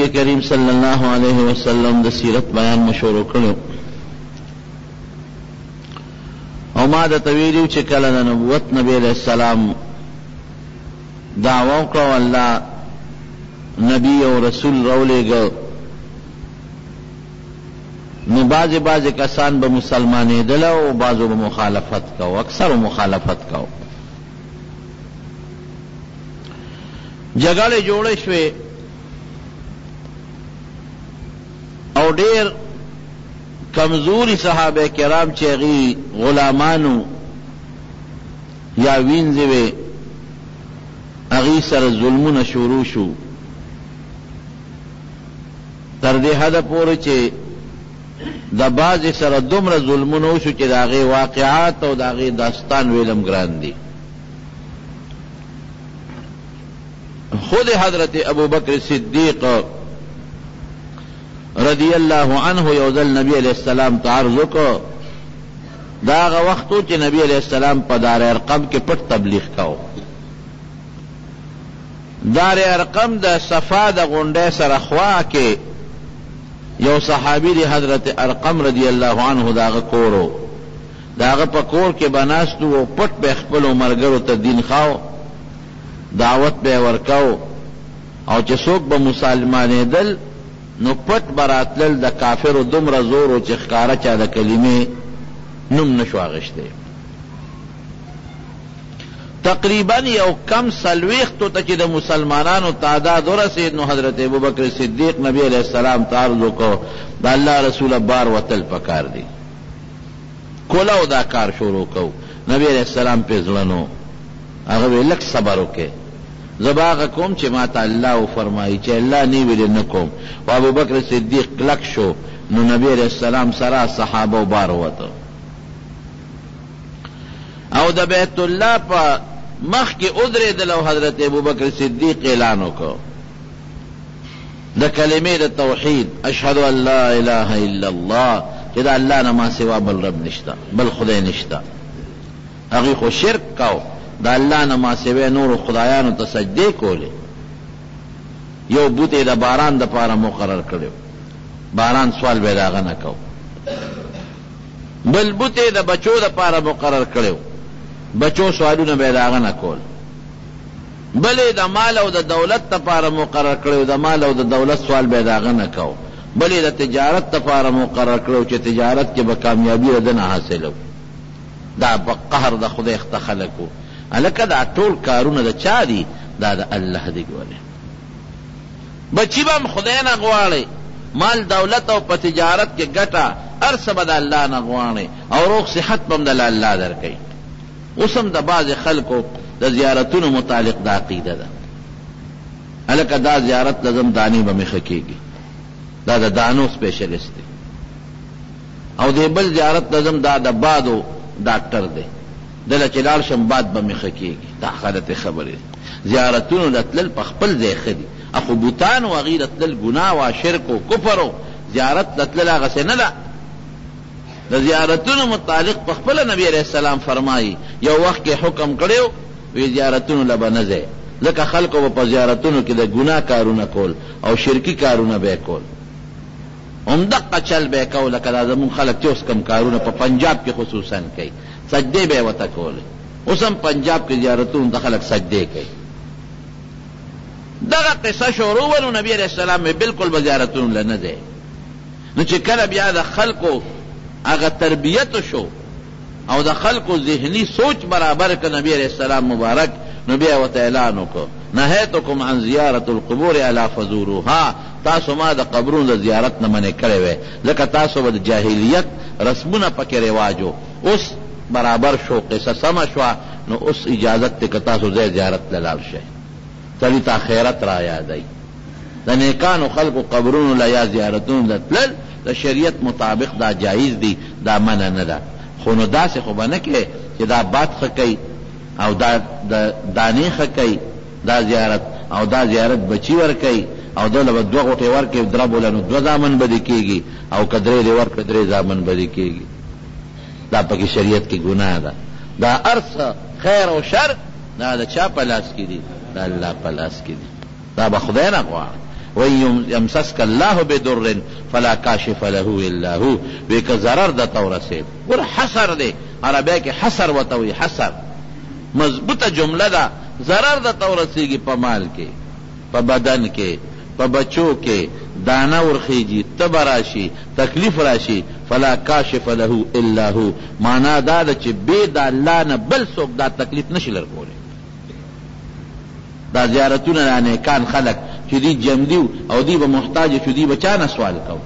نبی کریم صلی اللہ علیہ وسلم د سیرت بیان مشورو کړو او ما د تویلیو چې کله د نبوت نبی علیہ السلام دعوه وکړه الله نبی او رسول راولېږه نو بعضې کسان به مسلمانېدل او بعضو به مخالفت کو اکثر مخالفت کو جګړې جوړې شوې او ډېر کمزوري صحابه کرام چې هغوی غلامانو یا وینځې وې هغوی سره ظلمونه شروع شو تر دې حده پورې چې د بعضې سره دومره ظلمونه وشو چې د هغې واقعات او د هغې داستان ویلم ګران دي خود حضرت ابوبکر صدیق رضی اللہ عنہ یو ځل نبی علیہ السلام ته عرض وکړ دا هغه وخت و چې نبی علیہ السلام په دار ارقم کې پټ تبلیغ کو دار ارقم د صفا د غونډۍ سره خوا کې یو صحابی دی حضرت ارقم رضی اللہ عنہ دا هغه کورو دا هغه په کور کې به ناست و پټ به خپلو ملګرو ته دین خاو دعوت به ورکاو او چې څوک به مسلمانېدل نو پټ براتلل د کافرو دومره زور و چې ښکاره چا د کلمې نوم نشو اخیستی تقریبا یو کم څلوېښتو ته چې د مسلمانانو تعداد ورسېد نو حضرت ابوبکر صدیق نبی علیہ السلام ته عرض وکړو د الله رسوله بار وتل پکار دی کولو دا کار شروع کو نبی علیہ السلام پې زړه نو هغه وی لږ صبر وکړې زه به هغه کوم چې ما ته الله وفرمایي چې الله نه ویلې نه کوم و ابوبکر صدیق کلک شو نو نبی علیہ السلام سره صحابه بار وته او د بیت الله په مخ کې ودرېدل او حضرت ابوبکر صدیق اعلان وکړ د کلمې د توحید اشهد ان لا اله الا الله چې د الله نه ما سوا بل رب نشته بل خدای نشته هغوی خو شرک کو د الله نه ما سوا نورو خدایانو ته سجدې کولې یو بوت یې د باران دپاره مقرر کړی باران سوال به یې د هغه نه کو بل بوت یې د بچو دپاره مقرر کړی بچو سوالونه به یې د هغه نه کول بل یې د مال او د دولت دپاره مقرر کړی د مال او د دولت سوال به یې د هغه نه کو بل یې د تجارت دپاره مقرر کړی چې تجارت کې به کامیابي د نه حاصلو دا په قهر د خدای اخته خلک و هلکه دا ټول کارونه د چا دي دا د الله دی ګولې بچی به هم خدای نه غواړئ مال دولت او په تجارت کې ګټه هر څه به د الله نه غواړئ او روغ صحت به هم د الله درکوي اوس هم د بعضې خلکو د زیارتونو متعلق دا عقیده ده هلکه دا زیارت لازم دانې به مې ښه کېږي دا د دانو سپیشلیست دی او دی بل زیارت لازم دا د بادو ډاکټر دی دله چې لاړ شم باد به مې ښه کېږي دا غلطې خبرې دي زیارتونو له تلل په خپل ځای ښه دي اخو بوتان و هغې له تلل ګناه و شرک و کفر و زیارت له تلل هغسې نه ده د زیارتونو متعلق په خپله نبی علیہ السلام فرمایي یو وخت کې حکم کړی وی زیارتونو له به نه ځئ ځکه خلکو به په زیارتونو کې د ګناه کارونه کول او شرکي کارونه به یې کول همدقه چل به یې کو لکه دا زمونږ خلک چې اوس کم کارونه په پنجاب کې خصوصا کوي سجدې به یې ورته کولې اوس هم پنجاب کې زیارتونو ته خلک سجدې کوي دغه قصه شروع ونو نبی علیہ السلام مې بالکل به زیارتونو له نه ځئ نو چې کله بیا د خلکو هغه تربیت شو او د خلکو ذهنی سوچ برابر که نبی علیہ السلام مبارک نو بیا ورته اعلان وکړو نهیتکم عن زیارت القبور الا فزوروها تاسو ما د قبرونو د زیارت نه منع کړی وی ځکه تاسو به د جاهلیت رسمونه پکې رواجو اوس برابر شو قصه سمه شوه نو اوس اجازت دی که تاسو ځای زیارت له لاړ شئ سړي ته آخرت را یادوي د نیکانو خلکو قبرونو له یا زیارتونو له تلل د شریعت مطابق دا جایز دی دا منع نه ده خو نو داسې خو به نه کې چې دا باد ښه کوي او دا دانې ښه کوي دا زیارت او دا زیارت بچی ورکوي او دله به دوه غوټې ورکوي دربوله نو دوه زامن به دې کېږي او که درې دې ورکړه درې زامن به دې کېږي دا پکې شریعت کې ګناه ده دا هر څه خیر او شر دا د چا په لاس کې دي د الله په لاس کې دي دا به خدای نه غواړي وَإِن يَمْسَسْكَ اللَّهُ بِضُرٍّ فَلَا كَاشِفَ لَهُ إِلَّا هُوَ وی که ضرر درته ورسېد ګوره حصر دی عربی کې حصر ورته وایي حصر مضبوطه جمله ده ضرر درته ورسېږي په مال کې په بدن کې په بچو کې دانه ورخیږي تبه راشي تکلیف راشي فلا کاشف له الا هو معنا دا ده چې بې د الله نه بل څوک دا تکلیف نشي لرکولی دا زیارتونه دا نیکان خلق چې دی جمدي او دی به محتاج شو دی به چا نه سوال کو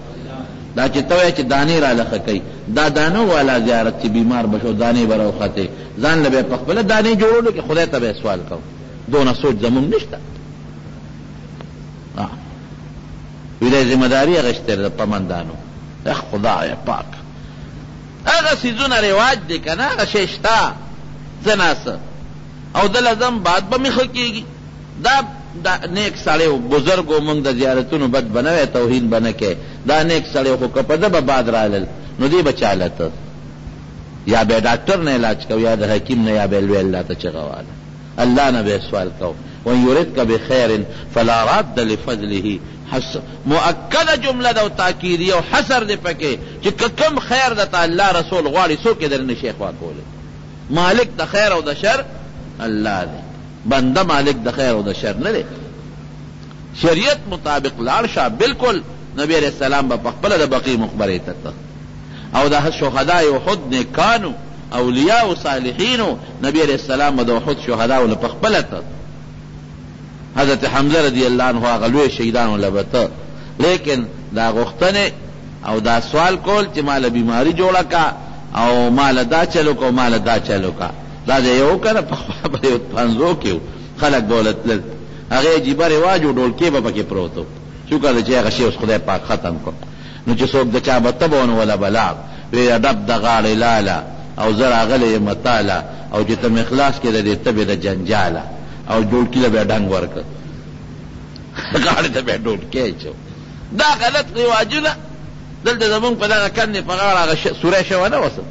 دا چې ته وایې چې دانې رالخه کوي دا دانه والا زیارت چې بیمار بشو دانې به راوخته ځان له به په خپله دانې جوړولو کې خدای ته به سوال کو دونه سوچ زمونږ نشته ویلی ذمہ داری اغشتر دا پمندانو اخ خدای پاک اغا سیزون رواج دی کنا اغا ششتا زناس او دلزم بعد با مخکیگی دا نیک ساڑے و بزرگو منگ دا زیارتونو بد بنوے توہین بنکے دا نیک ساڑے خو کپا با بعد رالل نو دی بچالتا یا بے ڈاکٹر نے علاج کو یا دا حکیم نے یا بے لوی اللہ تا چغوالا اللہ نے بے سوال کو وَإِن يُرِدْكَ بِخَيْرٍ فَلَا رَادَّ لِفَضْلِهِ مؤکد جمله ده او تاکیدی او حصر دی پکې چې کم خیر ده الله رسول غواړي څوک در نه شیخ واکوله مالک د خیر او د شر الله دی بنده مالک د خیر او د شر نه دی شریعت مطابق لاړ شه بالکل نبی علیہ السلام په خپل د بقی مخبره ته او د شهداء احد نیکانو اولیاء او صالحین نبی علیہ السلام د احد شهداء له خپل ته حضرت حمزه رضی اللہ عنہ غلوی شهیدانو لبته لیکن دا غختنه او دا سوال کول چې مال بیماری جوړه کا او مال دا چلو کو مال دا چلو کا دا یو کنه په خبره پنځو کې خلک دولت لل هغه جیبه رواج ډول کې به پکې پروتو شکر چې هغه شی اوس خدای پاک ختم کو نو چې څوک د چا بتبونه ولا بلاغ وی ادب د غاړې لاله او زرا غلې متاله او چې تم اخلاص کې د دې تبه د جنجاله او ډولکی له به ډنګ ورکړ غاړې ته به ډولکی چو دا غلط رواجونه دلته زمونږ په دغه کندې په غاړه هغه سوری شوه نه وسه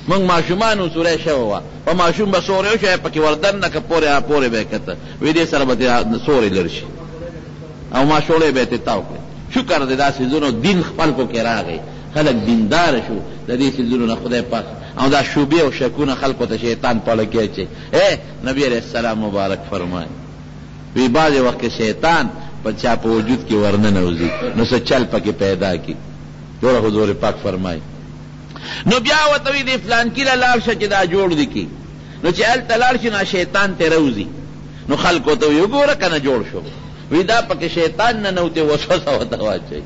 مونږ ماشومانو سوری شوه وه په ماشوم به سوری وشو پکې وردننه که پورې پورې به یې کته وی دې سره به سوری لر شي او ماشوړې به یې تاو کړې شکر دی دا څیزونو دین خپلکو کې راغی خلک دیندار شو د دې څیزونو نه خدای پاک او دا شوبې او شکونه خلکو ته شیطان پاله کې چې نبی علیہ السلام مبارک فرمایي وی بعضې وخت کې شیطان په چا په وجود کې ورننوځي نو څه چل پکې پیدا کړي دوره حضور پاک فرمایي نو بیا ورته وی دی فلان کې له لاړ شه چې دا جوړ دي کي نو چې هلته لاړ شي نو شیطان ته روځي نو خلکو ته وی وګوره که نه جوړ شو وی دا پکې شیطان ننوتې وسوسه ورته واچوي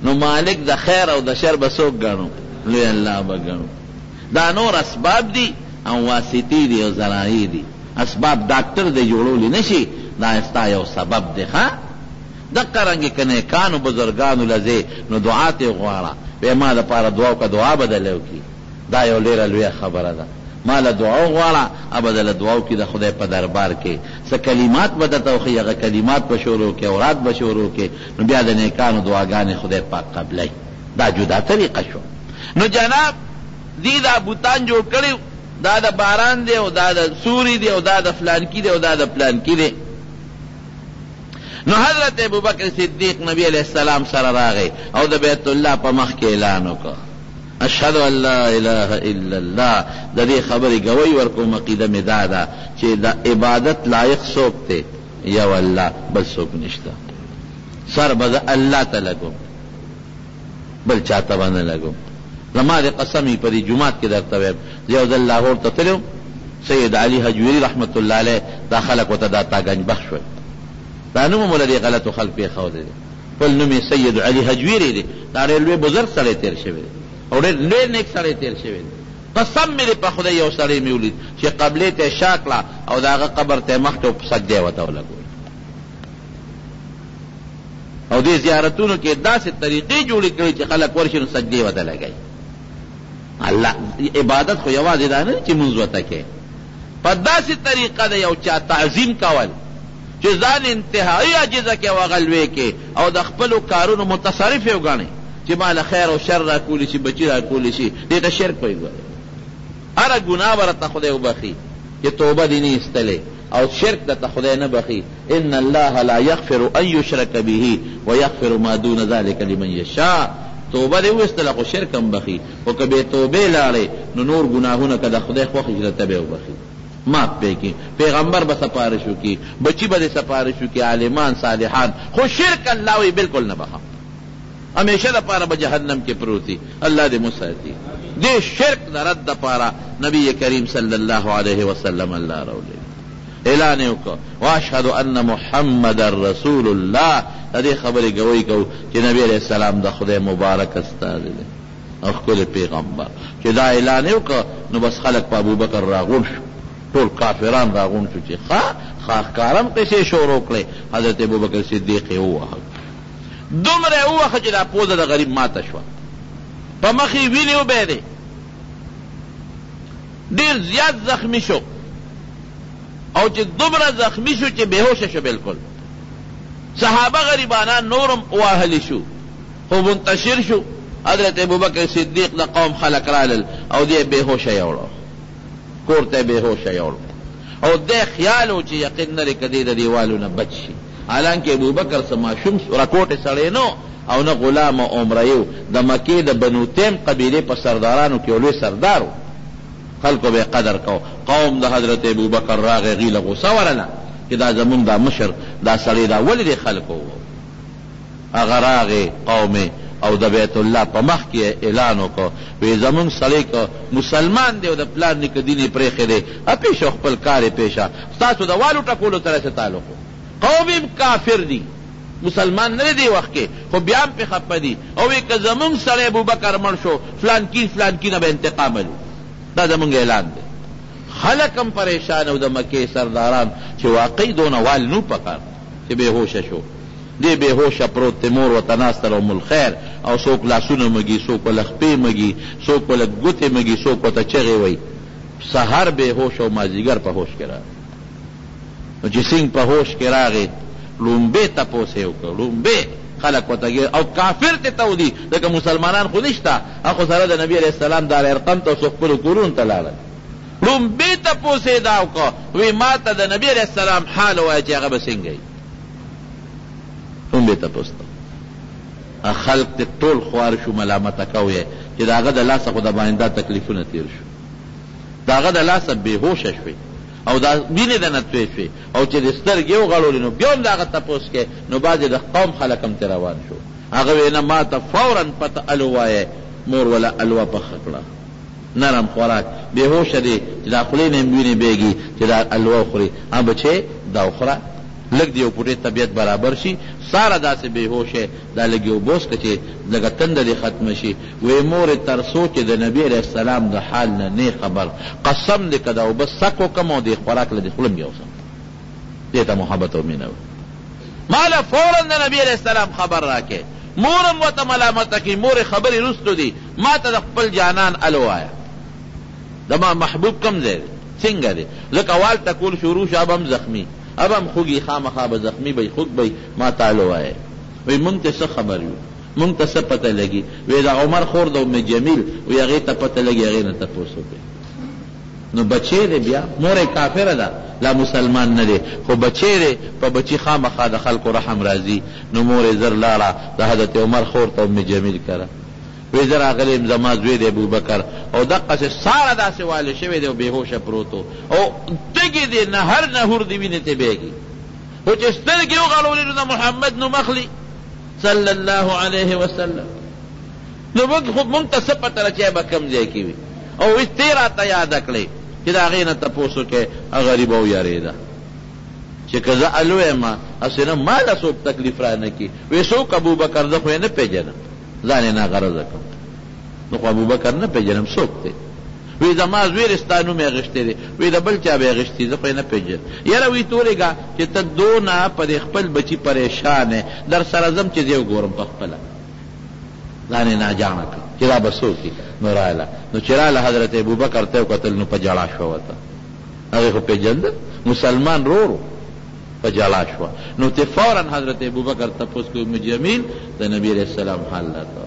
نو مالک د خیر او د شر به څوک ګڼو لوی الله به ګڼو دا نور اسباب دی او واسطی دی او ذرایع دی اسباب ډاکټر دی جوړولی نشي دا استا یو سبب دی ښه دقه رنګې که نیکانو بزرګانو لځې نو دعا ترې غواړه وی ما دپاره دعا وکړه دعا به دله وکړي دا یو ډېره لویه خبره ده ما له دعا غواړه به دله دعا وکړي د خدای په دربار کې څه کلمات به درته وښیي هغه کلمات به شروع کړي اوراد به شروع کړي نو بیا د نیکانو دعاګانې خدای پاک قبلوي دا جدا طریقه شو نو جناب دی دا بوتان جوړ کړي دا د باران دی او دا د سوري دی او دا د فلانکی دی او دا د پلانکی دی نو حضرت ابوبکر صدیق نبی علیہ السلام سره راغی او د بیت الله په مخ کې اعلان وکړ اشهد ان لا اله الا الله د دې خبرې گواہی ورکوم عقیده مې دا ده چې د عبادت لایق څوک دی یو الله بل څوک نشته سر به الله ته لګوم بل چاته باندې لګوم زما د قسمی په دې جمعات کې درته وایم یو ځل لاهور ته تلم سید علي حجویری رحمت الله علیه دا خلک ورته دا تاګنج بخش شول دا نوم مولا دی غلط و خلق پی خواه دی پل نوم سید علی حجویری دی دا ډېر لوی بزرگ سړی تیر شوی دی او ډېر لوی نیک سړی تیر شوی دی قسم مې په خدای یو سړی مې ولید چې قبلې ته شا کړه او د هغه قبر ته مخ ته سجدې ورته ولګول او دې زیارتونو کې داسې طریقې جوړې کړې چې خلک ورشي نو سجدې ورته لګوي الله عبادت خو یوازې دا نه چې مونځ ورته کوې په داسې طریقه د یو چا تعظیم کول چې ځان انتهایی عاجزه کې او هغه لوی کې او د خپلو کارونو متصرف یې وګڼې چې ماله خیر او شر را کولی شي بچي را کولی شي دې ته شرک وایي ګورې هره ګناه به راته خدای وبخي چې توبه دې نه ایستلې او شرک درته خدای نه بخي ان الله لا يغفر ان يشرك به ويغفر ما دون ذلك لمن يشاء. توبه دې وستله خو شرک هم بخي، خو که بې توبې لاړې نو نور ګناهونه که د خدای خوښ وي ته به وبخي، معاف پې کړي. پیغمبر به سپارش وکړي، بچي به دې سپارش وکړي، عالمان صالحان، خو شرک الله وی بالکل نه بخم، همیشه دپاره به جهنم کې پروتي. الله دې مساتي. دې شرک د رد دپاره نبی کریم صلی الله علیه وسلم الله راولېږي، اعلان یې وکړ واشهد ان محمد رسول الله. د دې خبرې ګوی کوو چې نبی علیہ السلام د خدای مبارک استازی دی او ښکلی پیغمبر. چې دا اعلان یې وکړ نو بس خلک په ابوبکر راغون شو، ټول کافران راغون شو چې ښکارم قصې شروع کړې. حضرت ابوبکر صدیق یې ووهه، دومره یې ووهه چې دا پوزه د غریب ماته شوه، په مخ یې وینې وبهېدې، ډېر زیات زخمی شو، او چې دومره زخمی شو چې بېهوشه شو بالکل. صحابه غریبانان نورم واهلی شو، خو منتشر شو. حضرت ابوبکر صدیق د قوم خلق رالل او دې بېهوشه یوړو، کور ته بېهوشه یوړو، او دې خیال و چې یقین لري که دې د دیوالو نه بچ شي. حالانکه ابوبکر څه ماشوم راکوټې سړی نو او نه غلام عمره یو، د مکې د بنو تیم قبیلې په سردارانو کې لوی سردار و، خلکو به قدر کو. قوم د حضرت ابوبکر راغی، غیله غوسه ورله چې دا زمونږ دا مشر دا سړی دا ولې دې خلکو و. هغه راغی قوم او د بیت الله په مخ کې اعلان وکړ، وی زمونږ سړی که مسلمان دی او د پلار نیکه دین یې پرېښی دی، پیشه خپل کار یې پیشه، ستاسو د والو ټکولو سره څه تعلق و. قوم کافر دی، مسلمان نه دی وخت کې، خو بیا هم پې خفه دي، او وی که زمونږ سړی ابوبکر مړ شو فلانکي فلانکي نه به انتقام ولو. دا زمونږ اعلان دی. خلق هم پریشان او د مکې سرداران چې واقعي دونه وال نو پکار چې بېهوشه شو. دې بېهوشه پروت دی، مور ورته ناسته ام الخیر، او څوک لاسونه مږي، څوک ورله خپې مږي، څوک ورله ګوتې مږي، څوک ورته چغې وایي. سهار بېهوشه او مازدیګر په هوش کې راغی. نو چې څنګه په هوش کې راغی لومبې تپوس یې وکړ، لومبې خلق ورته او کافر ته تودي، ځکه مسلمانان خو نشته، هغه خو سره د نبي علیه السلام دار ارقم ته څو خپلو کورونو ته لاړل. لومبې تپوس یې دا وکړ، وی ما ته د نبي علیه السلام حال ووایه چې هغه به څنګه وي. لومبې تپوس ته خلق ته ټول خوار شو، ملامته کوی چې د هغه د لاسه خو د باندې دا تکلیفونه تېر شو، د هغه د لاسه بېهوشه شوې او دا وینې د نه توی شوې، او چې د سترګې وغړولې نو بیا هم د هغه تپوس کې، نو بعضې د قوم خلک هم ترې روان شو. هغه وی نه ما ته فورا پته الو وایه. مور وله الوه پخه کړه، نرم خوراک، بېهوشه دی چې دا خولې نه هم وینې بېږي چې دا الوه وخوري. بچې دا وخوره، لږ د یو پوټې طبیعت برابر شي، ساره داسې بېهوشه، دا لږ یو بوس که چې لږه تنده دې ختمه شي. وی مورې تر څو چې د نبي علیه السلام د حال نه نه خبر، قسم دې که دا اوبه سک وکړم او دې خوراک له دې خولم یوسم. دې ته محبت او مینه وه. ما له فورا د نبي علیه السلام خبر راکې، مورم ورته ملامته کړي، مورې خبرې رستو دي، ما ته د خپل جانان الو وایه. زما محبوب کم ځای دی، څنګه دی؟ ځکه وال ټکول شروع شو، اب هم زخمي، اب هم خوږي، خامخا به زخمي به خوږ به ما ته الو وایه. وی مونږ ته څه خبر یو، مونږ ته څه پته لګي؟ وی د عمر خور د ام جمیل، وی هغې ته پته لګي، هغې نه تپوس وکړي. نو بچی دی، بیا مور کافره ده، لا مسلمان نه دی، خو بچی دی، په بچی خامخا د خلکو رحم راځي. نو مور زر لاړه د حضرت عمر خور ته ام جمیل کره، وی زه راغلی زما زوی دی ابوبکر، او دقسې ساره داسې والی شوی دی او بېهوشه پروت و، او تږي دی، نهر نهور دی وینې ته بېږي، خو چې سترګې وغړولې نو د محمد نوم اخلي صلی الله علیه وسلم. نو مونږ ته څه پته ده چې به کوم ځای کې وي، او وی تی راته یاده کړې چې د هغې نه تپوس وکړې. غریبه ویارېده چې که زه الو یم هسې نه ما له څوک تکلیف را نه کړي. وی څوک ابوبکر؟ زه خو یې نه پېژنم، ځان یې ناغرضه کړم، نو خو ابوبکر نه پېژنم، څوک دی؟ وی زما زوی ستا نوم یې اخېستی دی. وی د بل چا به یې اخېستی، زه خو یې نه پېژنم. یاره وی تورېږه چې ته دونه په دې خپل بچي پریشان یې، در سره ځم چې زه یې وګورم په خپله، ځان یې ناجانه کړ چې دا به څوک وي. نو راله، نو چې راله حضرت ابوبکر ته یې وکتل، نو په ژړا شوه ورته، هغې خو پېژنده، مسلمان رورو، په ژړا شوه. نو ته فورا حضرت ابوبکر تپوس کوي ام جمیل د نبي علیه السلام حال راته،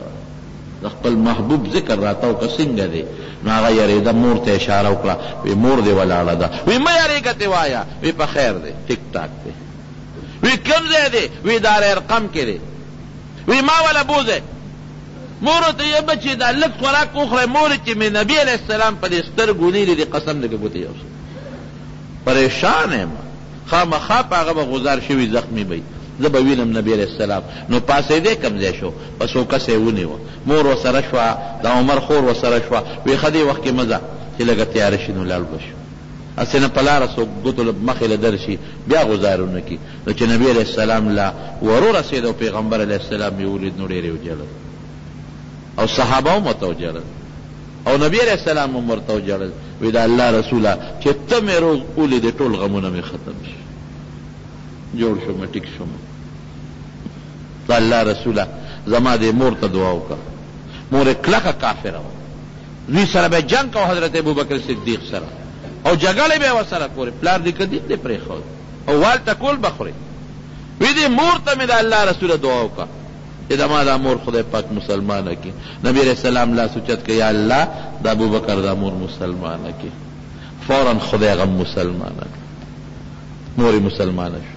د خپل محبوب ذکر راته وکړه څنګه دی. نو هغه یارېده، مور ته اشاره وکړه، وی مور دې ولاړه ده. وی مه یارېږه ته وایه، وی په خیر دی، ټیک ټاک دی. وی کم ځای دی؟ وی دار ارقم کې دی. وی ما والا بوځئ. مور ورته یې بچې دا لږ خوراک وخوری. مور چې مې نبي علیه السلام په دې سترګو لیدي دې قسم دی که ګوتې یو پریشان یم. خامخا په هغه به غذار شوي زخمي به زه به وینم نبي علیه السلام. نو پاسېدی کم ځای شو؟ په څو کسه یې ونیوه. مور ورسره شوه، د عمر خور ورسره شوه. وی ښه دې وخت کې مه ځه چې لږه تیاره شي نو لاړ به شو. هسې نه په لاره څوک ګوتو مخې له در شي بیا غذارونه کي. نو چې نبي علیه السلام لا ورورسېد او پیغمبر علیه السلام یې ولید نو ډېر یې وجړل او صحابه هم ورته وجړل او نبي علیه السلام هم ورته وجړل. وی د الله رسوله چې ته مې روغ ولیدې ټول غمونه مې ختم شي، جوړ شوم، ټیک شوم. د الله رسوله زما دې مور ته دعا وکړه. مور یې کلکه کافره وه. دوی سره به جنګ کو حضرت ابوبکر صدیق سره او جګړې به یې ورسره کولې. پلار دې که دین دې پرېښود او وال ټکول به خورې. وی دې مور ته مې د الله رسوله دعا وکړه چې زما دا مور خدای پاک مسلمانه کړي. نبی علیہ السلام لاس اوچت کړه، یا الله د ابوبکر دا مور مسلمانه کړي. فوراً خدای غم مسلمانه کړه، مور یې مسلمانه شو.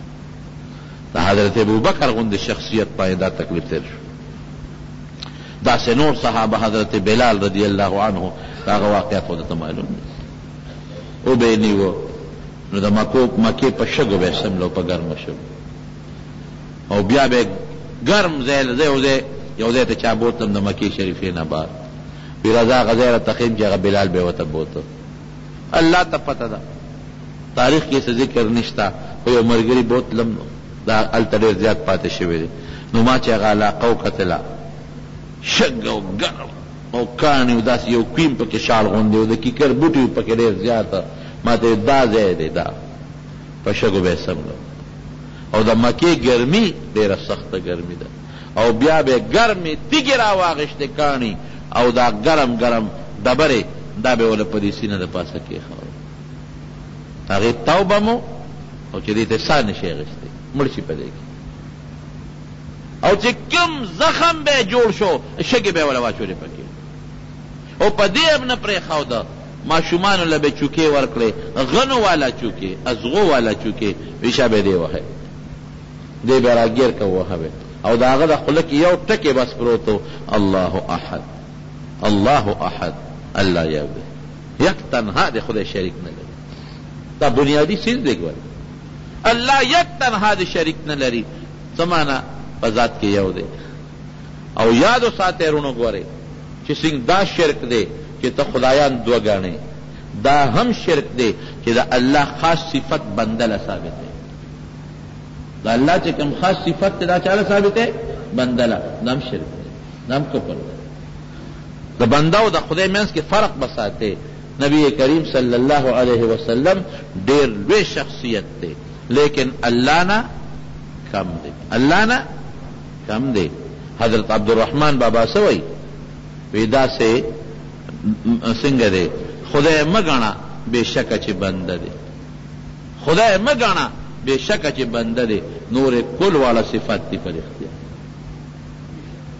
د حضرت ابوبکر غوندې شخصیت باندې دا تکلیف تیر شو. داسې نور صحابه حضرت بلال رضی الله عنه هغه واقعات خو درته معلوم دي. او به یې نیوه نو د مکې په شګو به یې سملو، په ګرمه شګو، او بیا به ګرم ځای یو ځای ته چا بوتلم د مکې شریفې نه بار. وی راځه هغه ځای راته ښیم چې هغه بلال به یې ورته بوته. الله ته پته ده، تاریخ کې څه ذکر نشته، خو یو ملګري بوتلم نو دا هلته ډېر زیات پاتې شوی دی. نو ما چې هغه علاقه وکتله، شګ او ګرم او کاڼي او داسې یو کویم پکې شال غوندې و، د کیکر بوټي و پکې ډېر زیاته. ما ته دا ځای دی، دا په شګو به یې سملو. او د مکې ګرمي ډېره سخته ګرمي ده، او بیا به ګرمې تیږې راواغېشتې کاڼي او دا ګرم ګرم ډبرې دا به وله په دې سینه د پاسه کېښول. هغې توبه مو او چې دې ته ساه نشي اخیستی، مړ شي په دې کې. او چې کوم زخم به جوړ شو شګې به یې وله واچولې پکې، او په دې هم نه پرېښوده. ماشومانو له به چوکې ورکړې، غنو والا چوکې، ازغو والا چوکې، ویشه به دې وهی، دې به راګیر که وهه به، او د هغه د خوله کې یو ټکې بس پروت و، الله احد الله احد الله یو دی، یک تنها دی، خدای شریک نه لري. دا بنیادی چیز دی ګوره، الله یک تنها دی، شریک نه لري. څه معنا؟ په ذات کې یو دی. او یاد وساتئ رونو ګورئ چې څنګه دا شرک دی چې ته خدایان دوه ګڼې، دا هم شرک دی چې د الله خاص صفت بنده له ثابت دی. د الله چې کوم خاص صفت دی دا چا له ثابت دی؟ بنده له. دا هم شرک دی، دا هم کفر دی. د بنده او د خدای منځ کې فرق بساتئ. نبی کریم صلی الله علیه وسلم ډېر لوی شخصیت دی، لیکن الله نه کم دی، الله نه کم دی. حضرت عبدالرحمن بابا سوئی وی داسې څنګه دی، خدای مه ګڼه بې شکه چې بنده دی، خدای مه ګڼه بې شکه چې بنده دی، نور کل والا صفات دی پر اختیار.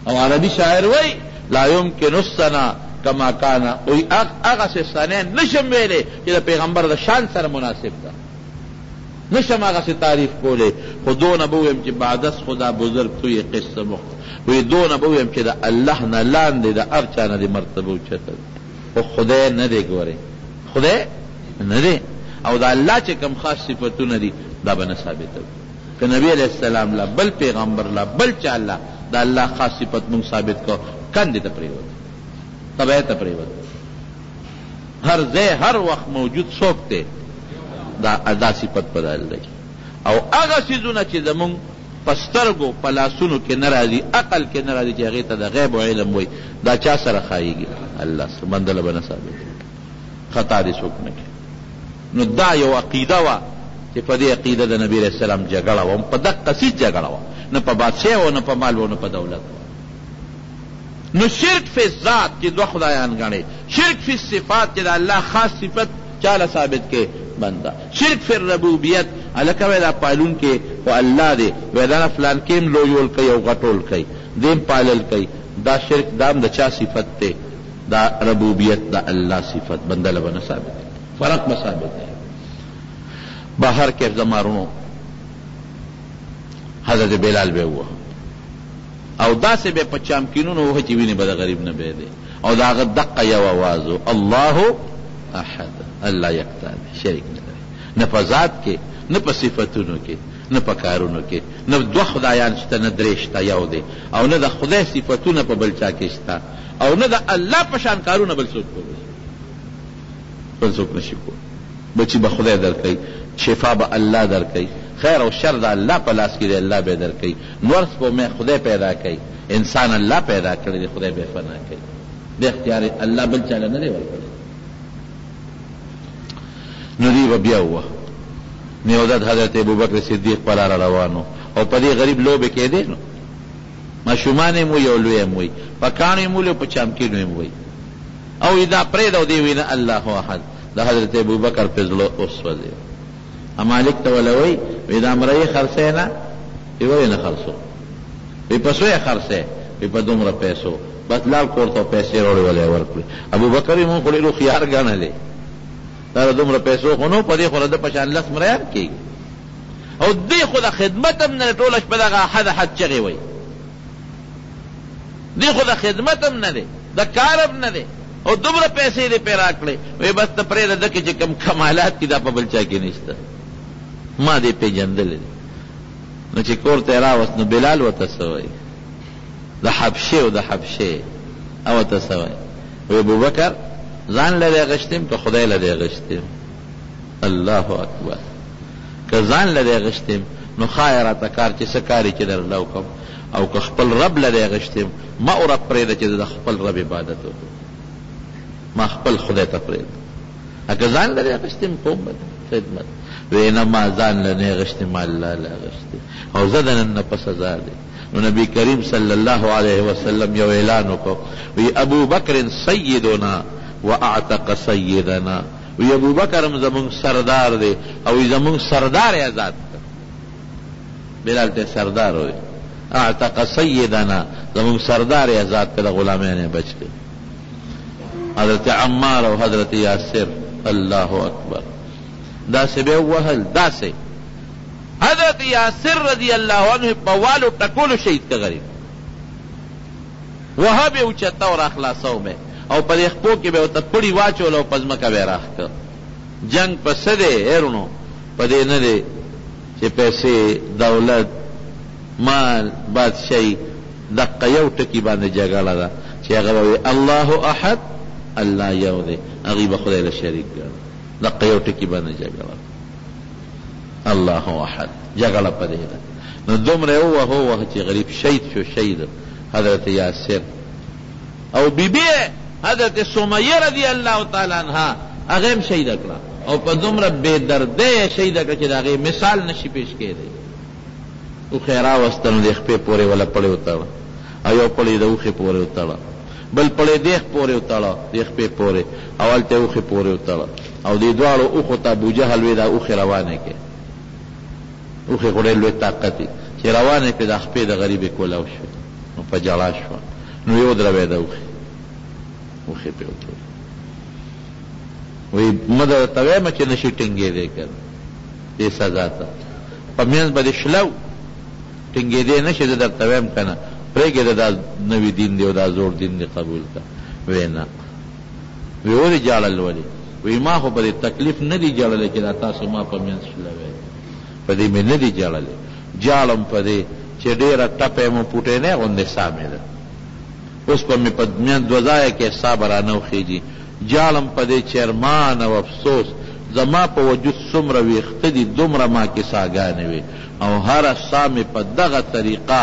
او عربي شاعر وی لا يمكن الثنا کما کانا، وی هغه څه ثنا نشم ویلی چې د پیغمبر د شان سره مناسب ده، نشم هغه څه تعریف کولی. خو دونه به ویم چې بعد از خدا بزرگ توی قصه مخت، وی دونه به ویم چې د الله نه لاندې د هر چا نه د مرتبه اوچته ده. خو خدای نه دی ګورې، خدای نه دی. او د الله چې کوم خاص صفتونه دي دا به نه ثابتوي. که نبی علیہ السلام لا بل پیغمبر لا بل چا لا د الله خاص صفت مونږ ثابت کو، کندې ته پرېوت، تبعه ته پرېوت. هر ځای هر وخت موجود څوک دی، دا صفت بدل دی. او هغه څیزونه چې زمونږ په سترګو په لاسونو کې نه راځي، عقل کې نه راځي، چې هغې ته د غیب او علم وایي، دا چا سره ښایېږي؟ الله سره. بنده له به نه ثابت، خطا دې څوک نه کوي. نو دا یو عقیده وه چې په دې عقیده د نبي علیه السلام جګړه وه، په دقه څیز جګړه وه، نه په بادشاه و، نه په مال و، نه په دولت و. نو شرک فی ذات چې دوه خدایان ګڼې، شرک فی صفات چې د الله خاص صفت چاله ثابت کې بنده، شرک فی ربوبیت هلکه وی دا پالون کې خو الله دی، وی دا نه فلان کې هم لویول کوي او غټول کوي، دیم پالل کوي، دا شرک دام د چا صفت دی؟ دا ربوبیت دا الله صفت بنده له به نه ثابت، فرق به ثابت دی. بهر کې زمارونو حضرت بلال به ووهه او داسې به په چامکینونو ووهه چې وینې به د غریب نه به دی او د هغه دقه یو اواز و الله احد الله یکتا دی شریک نه لري نه په ذات کې نه په صفتونو کې نه په کارونو کې نه دوه خدایان شته نه درې شته یو دی او نه د خدای صفتونه په بل چا کې شته او نه د الله په شان کارونه بل څوک کولی بل څوک نشي کولی بچی به خدای درکوي شفا به الله درکوي خیر او شر د الله په لاس کې دی الله به درکوي نور سپوږمۍ خدای پیدا کوي انسان الله پیدا کړی دی خدای به فنا کوي د اختیار الله بل چاله نه دی ورکړی نو دی به بیا ووهه نیودت حضرت ابوبکر صدیق پر را روانو او په دې غریب لوبې کېدې نو ماشومان یې موی او لوی یې موی په کاڼو یې مولي او په چامکینو یې موی او دا پرېږده او دې وینا الله احد د حضرت ابوبکر په زړه وسوځېد مالک ته وله وی وی دا مره یې خرڅی نه وی ولې نه خرڅو وی په څو یې خرڅی وی په دومره پیسو بس لال کور ته پیسې راوړې ولې ورکړې ابوبکر یې مونږ خو ډېر هوښیار ګڼلې دا دومره پیسو خو نو په دې خو د په شان لس مریان کېږي او دې خو د خدمت هم نه دی ټوله شپه دغه حد چغې وی دې خو د خدمت هم نه دی د کار هم نه دی او دومره پیسې دې پې راکړې وی بس ته پرېږده ده کې چې کوم کمالات دي دا په بل چا کې نشته ما دې پېژندلی دی نو چې کور ته یې راوست نو بلال ورته څه وایي د حبشې او د حبشې او ورته څه وایي وی ابوبکر ځان لرې اغشتیم که خدای لرې اغشتیم الله اکبر که ځان لرې اغشتیم نو ښایه راته کار چې څه کار چې درله وکړم او که خپل رب لرې اغشتیم ما او رب پرېږده چې د خپل رب عبادت وکړم ما خپل خدای ته پرېږده که ځان لرې اغشتیم کوم به خدمت وی نه ما ځان له نه اغشتیم ما الله له اغشتیم او زه د نن نه په سزا دی نو نبی کریم صلی الله علیه وسلم یو اعلان وکړو وی ابو بکر سیدنا واعتق سیدنا وی ابو بکر هم زمونږ سردار دی او زمونږ سردار یې آزاد کړ بلال ته سردار وی اعتق سیدنا زمونږ سردار یې آزاد کړ غلامیان یې بچ کړ حضرت عمار او حضرت یاسر الله اکبر داسې به وهل داسې حضرت یاسر رضی الله عنه په والو ټکولو شهید که غریب وهه به اوچته او راخلاصو به او په دې خپو کې به ورته پړي واچول او په ځمکه به یې راښ کړ جنګ په څه دی هیرونو په دې نه دی چې پیسې دولت مال بادشاهي دقه یو ټکي باندې جګړه ده چې هغه به وي الله احد الله یو دی هغې به خدای له شریک ګڼي دقه یو ټکي باندې جګړه الله احد جګړه په دې ده نو دومره یې ووهه چې غریب شهید شو شهید حضرت یاسر او بیبی حضرت سمیه رضی الله تعالی عنها هغه هم شهیده کړه او په دومره بې دردۍ یې شهیده کړه چې د هغې مثال نشي پیش کېدی اوښې یې راوسته نو د خپې پورې وله پړې وتړه او یو پړې د اوښې پورې وتړه بل پړې دیخ پورې وتړه د خپې پورې او هلته یې اوښې پورې وتړه او دې دواړو اوښو ته ابوجهل وی دا اوښې روانې کړې اوښې خو ډېر لوی طاقت وي چې روانې کړې د خپې د غریبې کولاو شوې نو په جړا شوه نو یو دروېده اوښې پې وتړه وی مه درته وایم چې نشي ټینګېدی که نه دې سزا ته په منځ به دې شلو ټینګېدی نشي زه درته وایم که نه پرېږدې دا نوي دین دی او دا زوړ دین دی قبول کړه وی نه وی ولې جاړل ولې وی ما خو په دې تکلیف نه دي جړلی چې دا تاسو ما په منځ شلوی په دې مې نه دي جړلی جاړم په دې چې ډېره ټپه مو پوټینۍ غوندې ساه مې ده اوس په مې په منځ دوه ځایه کې ساه به رانه وخېږي جاړم په دې چې ارمان او افسوس زما په وجود څومره ویښته دي دومره ما کې ساګانې وي او هره ساه مې په دغه طریقه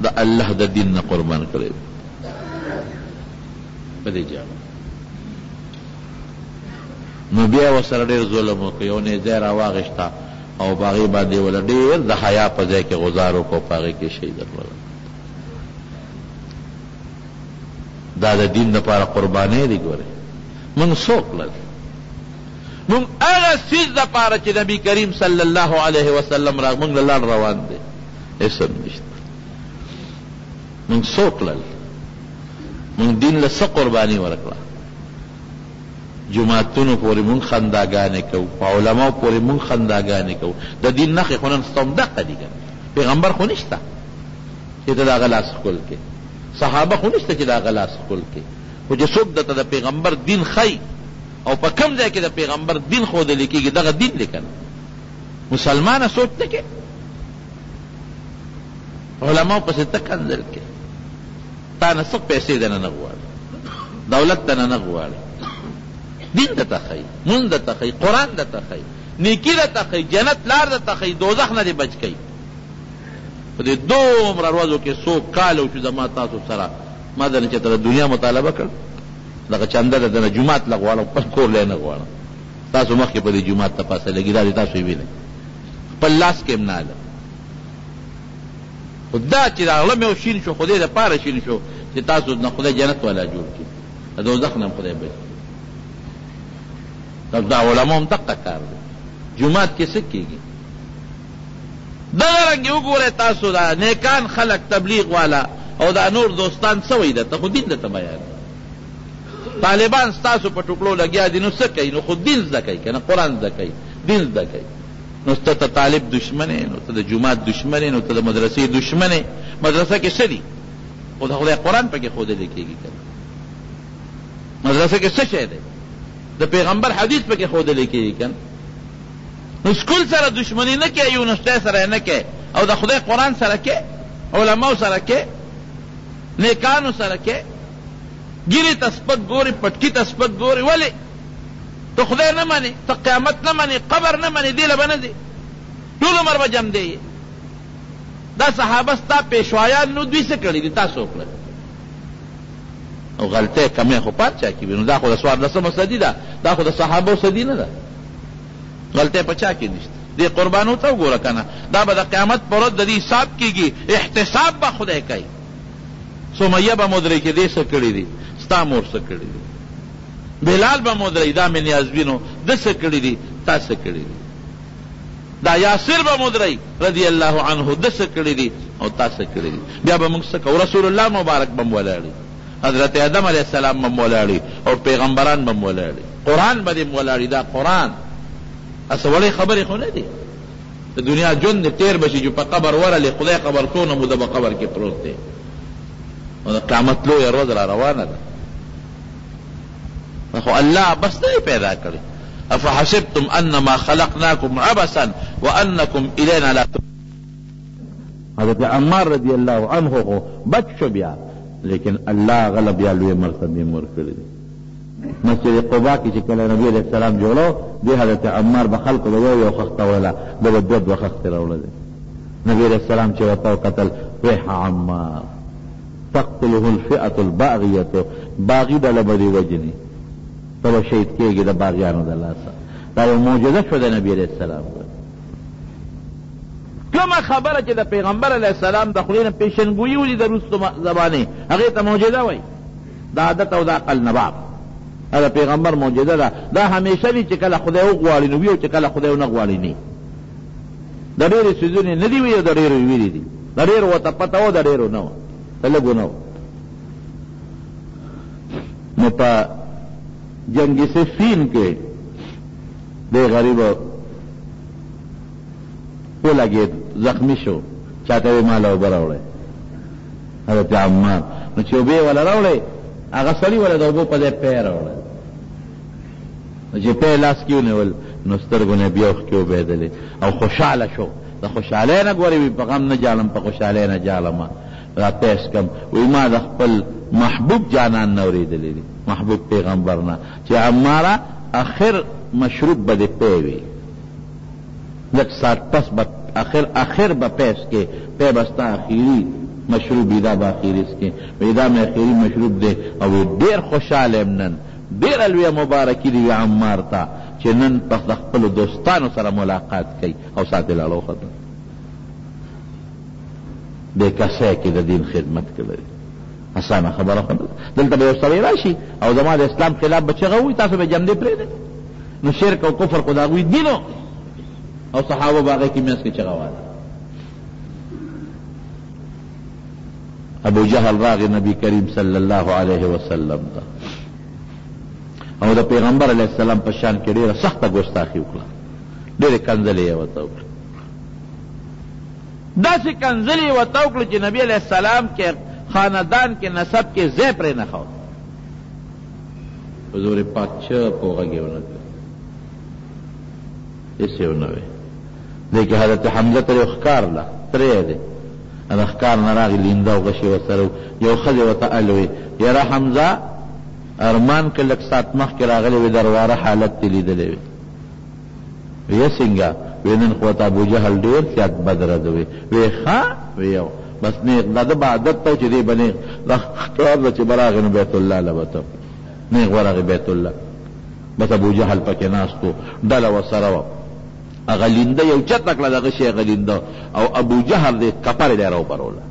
د الله د دین نه قربان کړی په دې جاړم نو بیا ورسره ډېر ظلم وکړ یو نیزه یې راواغېسته او په هغې باندې وله ډېر د حیا په ځای کې غزار وکړو په هغې کې شهیده کړله دا د دین دپاره قربانۍ دي ګورې مونږ څوک لږ مونږ هغه څیز دپاره چې نبي کریم صلی الله علیه وسلم مونږ له لار روان دی هېڅ هم نشته مونږ څوک لږ مونږ دین له څه قرباني ورکړه جماعتونو پورې مونږ خنداګانې کوو په علماو پورې مونږ خنداګانې کوو د دین نښې خو نن ستا هم دقه دي که پیغمبر خو نشته چې ته د هغه لاس ښکل کې، صحابه خو نشته چې د هغه لاس ښکل کې، خو چې څوک درته د پیغمبر دین ښیي او په کوم ځای کې د پیغمبر دین ښودلی کېږي دغه دین دی که نه. مسلمانه سوچ نه کې، علماو پسې ته کنځل کې، تا نه څه پیسې دنه نه غواړي، دولت دنه نه غواړي، دین درته ښیي، مونځ درته ښیي، قرآن درته ښیي، نیکي درته ښیي، جنت لار درته ښیي، دوزخ نه دې بچ کوي. په دې دومره ورځو کې څو کاله وشو زما تاسو سره ما دنه چې ته د دنیا مطالبه کړ، دغه چنده د دنه جومات له غواړم، خپل کور لی نه غواړم. تاسو مخکې په دې جومات ته پاسه لګي، دا دې تاسو یې وینئ، خپل لاس کې هم نه اله. خو دا چې راغله مې شین شو، خدای دپاره شین شو چې تاسو نه خدای جنت والا جوړ کړي، د دوزخ نه هم خدای بچ کړي. دا علماء هم دقه کار دی. جومات کې څه کېږي؟ دغه رنګې وګورئ تاسو دا نیکان خلک تبلیغ والا او دا نور دوستان څه وایي درته، خو دین درته بیان. طالبان ستاسو په ټوکړو لګیا دي، نو څه کوي؟ نو خو دین زده کوي که نه، قرآن زده کوي، دین زده کوي. نو ته طالب دشمن یې، نو ته د جومات دشمن یې، نو ته د مدرسې دشمن یې. مدرسه کې څه دي؟ خو د خدای قرآن پکې ښودلی کېږي که نه. مدرسه کې څه شی دی؟ د پیغمبر حدیث پکې ښودلی کېږي که نه. نو سکول سره دشمني نه کوي، یونیورسټۍ سره نه کوي، او د خدای قرآن سره کوي، علماو سره کوي، نیکانو سره کوي. ګیرې ته سپک ګوري، پټکي ته سپک ګوري. ولې؟ ته خدای نه منې، ته قیامت نه منې، قبر نه منې، دې له به نه دی، ټول عمر به جم دی. دا صحابه ستا پیشوایان نو دوی څه کړي دي، تاسو وکړه. او غلطۍ کمې خو پاچا کې وي، نو دا خو د 14مه صدي ده، دا خو د صحابو صدي نه ده. غلطۍ په چا کې نشته. دې قربانو ته وګوره که نه، دا به د قیامت پر ورځ د دې حساب کېږي، احتساب به خدای کوي. سمیه به مدري کې دې څه کړي دي، ستا مور څه کړي دي. بلال به مدري، دا مې نیازبینو ده څه کړي دي، تا څه کړي دي. دا یاسر به مدري رضی الله عنه ده څه کړي دي او تا څه کړي دي. بیا به موږ څه کوو؟ رسول الله مبارک به م ولاړي، حضرت آدم علیه السلام به م ولاړي، او پیغمبران به م ولاړي، قرآن به دې م ولاړي. دا قرآن اسه وړې خبرې خو نه دي. د دنیا ژوند دې تېر بشي چې په قبر ورلې، خدای خبر څونه موده به قبر کې پروت دی، او د قیامت لویه ورځ را روانه ده. خو الله بس نه پیدا کړي. افحسبتم انما خلقناکم عبثا وانکم الینا لا ترجعون. حضرت عمار رضی الله عنه خو بچ شو بیا، لیکن الله غلب بیا لوی مرتبه ورکړي. مسجد قباء کې چې کله نبی علیہ السلام جوړو، دی حضرت عمار به خلکو د یو خښته ویله، ده به دوه خښتې راوړلې. نبی علیہ السلام چې ورته وکتل، ویح عمار تقتله الفئة الباغیة، باغي ډله به دې وجني، ته به شهید کېږي د باغیانو د لاسه. دا یو معجزه شوه د نبي علیه السلام. کومه خبره چې د پیغمبر علیه السلام د خولې نه پیشنګویي ولي د وروستو زمانې، هغې ته معجزه وایي. د عادت او د عقل نه باب دا پیغمبر معجزه ده. دا همیشه وي چې کله خدای وغواړي نو وي، او چې کله خدای ونه غواړي نه. د ډېرې څیزونه نه دي وي، او د ډېرو ویلي دي. د ډېرو ورته پته وه، د ډېرو نه وه، د لږو نه وه. نو په جنگ صفین کې دی غریب ولګېد، زخمی شو، چاته یې مال اوبه راوړی حضرت عمار. نو چې اوبه یې وله راوړی، هغه سړي وله د اوبو په ځای پی راوړی. نو چې پی لاس کې ونیول، نو سترګو نه بیا اوښکې وبهېدلې، او خوشحاله شو. د خوشحالۍ نه ګورې وي، په غم نه جالم، په خوشحالۍ نه جالم. را پیش کم وی ما د خپل محبوب جانان نه اورېدلی دي، محبوب پیغمبر نه، چې عماره اخر مشروب به دې پی وي، لږ ساعت پس به اخر به پیش کې پی به ستا اخیري مشروب وي، دا به اخیري څکې وی دا مې اخیري مشروب دی. او ډېر خوشحاله یم نن، ډېره لویه مبارکي دی عمار ته چې نن پس د خپلو دوستانو سره ملاقات کوي. او ساتې لاړه وخته بے کسے کې د دین خدمت کوي. اسانه خبره خو دلته به یو سړی راشي او زما د اسلام خلاف به چغه وي، تاسو به جمدې پرېږدئ. نو شرک او کفر خو د هغوی دینو، او صحابه به هغې کې منځ کې چغه واله. ابو جهل راغی نبی کریم صلی الله علیه وسلم ته، او د پیغمبر علیه السلام په شان کې ډېره سخته ګستاخي وکړه، ډېرې کنځلې یې ورته وکړه. داسې کنځلې ورته وکړه چې نبي علیہ السلام کې خاندان کې نسب کې ځای پرې نه ښود. حضور پاک چپ و غږ یې ونه کړ، هېڅ یې ونه وی. دی کې حضرت حمزه ته یو ښکار له ترې دی، هغه ښکار نه راغی لینده او غشې ورسره یو ښځې ورته ال وی یاره حمزه ارمان که لږ ساعت مخکې راغلی وي درواره حالت دې لیدلی وي. ویه څنګه؟ وی نن خو ورته ابوجهل ډېر زیات بد رد وی. وی ښه وی یو بس نیغ دا د به عادت ته چې دی به نیغ دا ښکار ده چې به راغی نو بیت الله له به ته نیغ ورغی بیت الله. بس ابوجهل پکې ناست و، ډله ورسره وه. هغه لینده یو چته کړه دغه شی هغه لینده او ابوجهل دې کپر یې راوبروله.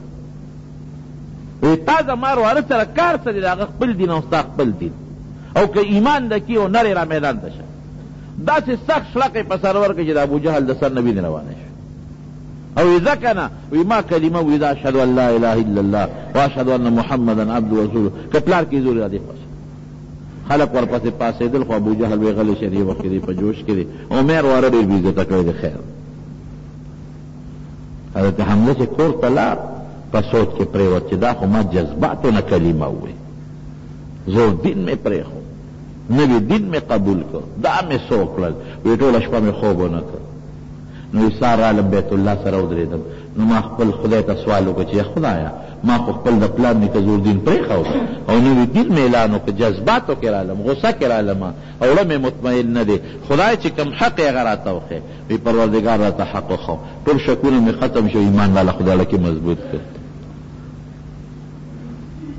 وی تا زما وارث سره کار څه دی؟ د هغه خپل دین او ستا خپل دین، او که ایمان ده کې او نرې را میدان ته شه. داسې سخت شلقې په سر ورکړه چې د ابوجهل د سر نه وینې روانې شوې. او وی ځکه نه وی ما کلمه وی دا اشهد ان لا اله الا الله واشهد ان محمدا عبده ورسوله که پلار کې زور را دې پس خلق ورپسې پاسېدل، خو ابوجهل وی غلی شه دې وخت کې دی په جوش کې دی. عمر واره ډېر بېعزته کړی دی. خیر حضرت حمزه چې کور ته لاړ په سوچ کې پرېوت چې دا خو ما جذباتو نه کلمه ووی، زور دین مې پرېښود، نوی دین مې قبول کړ، دا مې څه وکړل. وی ټوله شپه مې خوب ونه کړ. نو وی سهار رالم بیت الله سره ودرېدم، نو ما خپل خدای ته سوال وکړ چې خدایه ما خو خپل د پلار نیکه زور دین پرېښود او نوی دین مې اعلان وکړ، جذباتو کې رالم، غصه کې رالم او زړه مې مطمئن نه دی. خدای چې کوم حق یې هغه راته وښیې. وی پروردګار راته حق وښو، ټول شکونه مې ختم شو، ایمان راله خدای کې مضبوط کړ.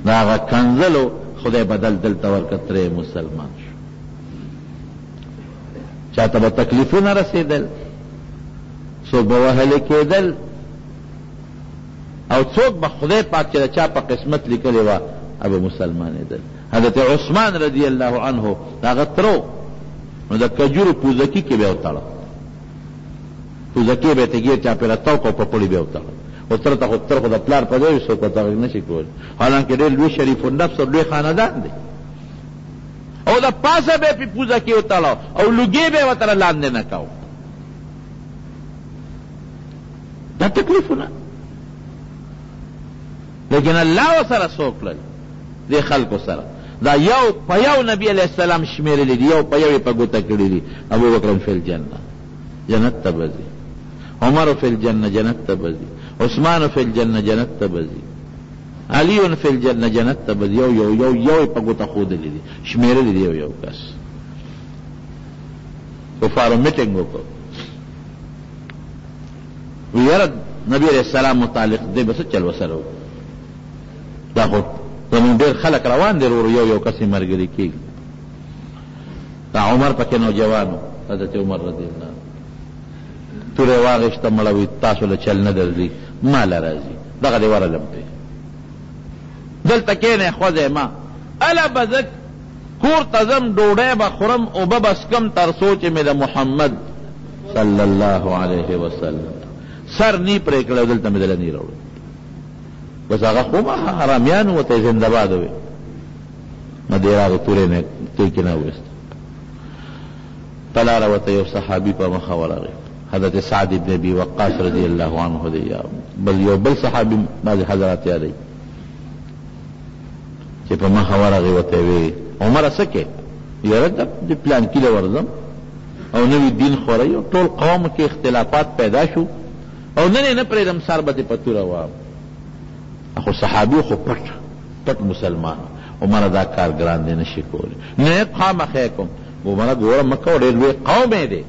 دا هغه کنځلو خدای بدل دلته ورکړ، ترې مسلمان شو. چاته به تکلیفونه رسېدل، څوک به وهلې کېدل، او څوک به خدای پاک چې د چا په قسمت لیکلې وه هغه مسلمانېدل. حضرت عثمان رضی الله عنه د هغه ترو نو د کجورو پوزکي کې به یې وتړه، پوزکي به یې ته ګیر چاپېره توک او په پړي به یې وتړه. او تر ته خو تر خو د پلار په ځای څوک ورته غږ نه شي کولی، حالانکه ډېر لوی شریف النفس او لوی خاندان دی. او د پاسه به یې پې پوزکي وتړه او لوګي به یې ورته لاندې نه کوو. دا تکلیفونه لیکن الله وسره څه وکړل دې خلکو سره؟ دا یو په یو نبی علیہ السلام شمیرلی دی، یو په یو په ګوته کړی دی. ابو بکر فی الجنه جنت ته بځي، عمر فی الجنه جنت ته بځي، عثمان فی الجنه جنت ته بځي، علی فی الجنه جنت ته بځي. یو یو یو یو په ګوته خودلی دی، شمیرلی دی یو یو کس. کفارو میټینګ وکړ، وی یاره نبی علیہ السلام متعلق دی بس چل وسره دا خو زمون ډېر خلک روان دي ورو یو یو کس مرګري کېږي. دا عمر پکې نوجوانو، حضرت عمر رضی الله عنه تورې واغېسته مړه وي تاسو له چل نه درځي، ما له راځي دغه دې ورلم پرې دلته کښېنئ خوځئ ما اله به زه کور ته ځم ډوډۍ به خورم اوبه به څکم تر څو چې مې د محمد صلی الله علیه وسلم سر نی پرې کړی، دلته مې دله نی راوړی. بس هغه خو ما حرامیان و ته زنده باد وی نو دې راغی تورې نه توی کې نه وویست. تلاره ورته یو صحابي په مخه ورغی، حضرت سعد بن ابي وقاص رضی الله عنه دی. بل یو بل صحابي بعضې حضرات یادوي چې په مخه ورغی ورته وی عمره څه کې؟ یاره د پلان کې له ورځم او نوی دین خوروي او ټول قوم کې اختلافات پیدا شو او نن یې نه پرېږدم سر به دې په توره وام. خو صحابي خو پټ مسلمان، عمره دا کار ګران دی نشي کولی. نه خامخې کوم عمره ګوره مه کوه ډېر لوی قوم یې دی.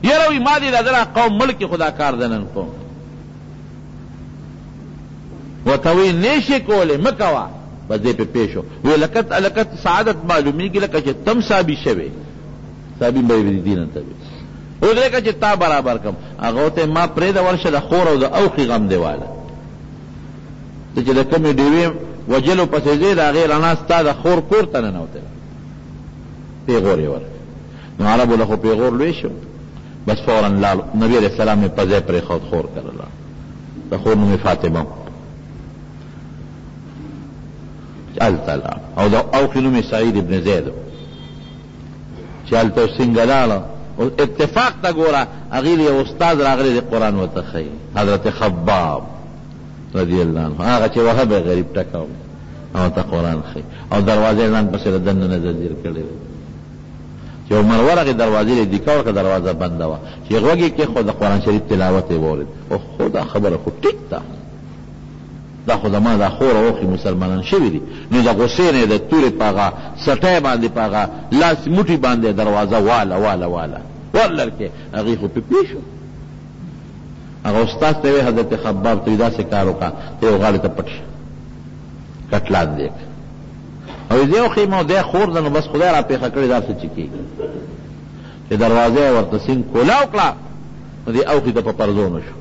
یاره وي ما دې دا دغه قوم ملک خو دا کار دی نن کوم. ورته وی نه شي کولی مه کوه، بس دې پې پېښ شو. وی لکت سعادت معلومیږي لکه چې تم صحابي شوې، صحابي به یې دین ته وي ودرېږه چې تا برابر کړم. هغه ورته ما پرېږده ورشه د خور او د اوښې غم دی واله، ته چې د کومې ډېوې وجلو پسې ځې د هغې رڼا ستا د خور کور ته ننوتله، پېغور یې ورکړ. نو عربو له خو پېغور لوی شو، بس فورا لاړو. نبي علیه السلام یې په ځای پرېښود، خور کره لاړ. د خور نوم یې فاطمه هلته لاړ، او د اوښې نوم یې سعید ابن زید چې هلته څنګه لاړه اتفاق تا گورا اغیر یو استاد راغلی دی قرآن و تخی حضرت خباب رضی اللہ عنہ آغا چه وحب غریب ٹکاو او تا قرآن خی او دروازه ځان پسې دن نظر دیر کړی چې عمر ورغه دروازه دې کاوه که دروازه بنده وه چې غوږی کې خو د قرآن شریف تلاوت یې واورېد او خدا خبره خو ټیک ده دا خو زما دا خور اوخې مسلمانان شوي دي نو د غصې نه د تورې په هغه سټۍ باندې په هغه لاس موټي باندې دروازه واله واله واله ولر کې هغې خو پې شو هغه استاد ته وی حضرت خباب ته داسې کار وکړه ته یو غاړې ته پټ شه کټلان دی او دې اوخې ما دی خور ده نو بس خدای را پېښه کړې دا څه چې کېږي چې دروازه یې ورته سین کولاو کړه نو دې اوخې ته په پرزو نه شو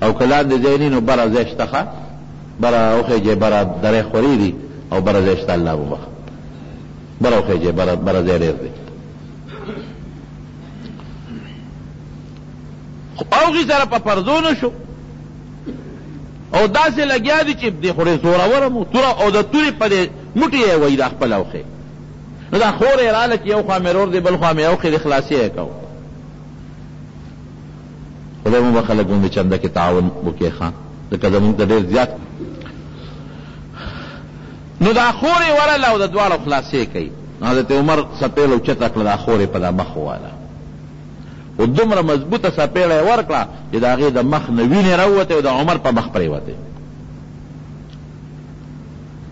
او کلان دی ځای نو بره ځای شته ښه بره اوخېجې بره درې خوري دي او بره ځای شته الله وبخ بره اوخېجې بره ځای ډېر دی اوغی سره په پردو نه شو او داسې لګیا دي چې دې خورې زوروره مو توره او د تورې په دې موټي یې وایي دا خپل اوښې نو دا خور یې راله چې یو خوا مې رور دی بل خوا مې اوښې د خلاصې یې کو خدای مو به خلک غوندې چنده کې تعاون وکړي ښه ځکه زمونږ ته ډېر زیات نو دا خور یې ورله او د دواړو خلاصې کوي حضرت عمر سپېل اوچته کړه دا خور یې په دا مخ وواله و دومره مضبوطه سپېړه یې ورکړه چې د هغې د مخ نه وینې راووتې او د عمر په مخ پرېوتې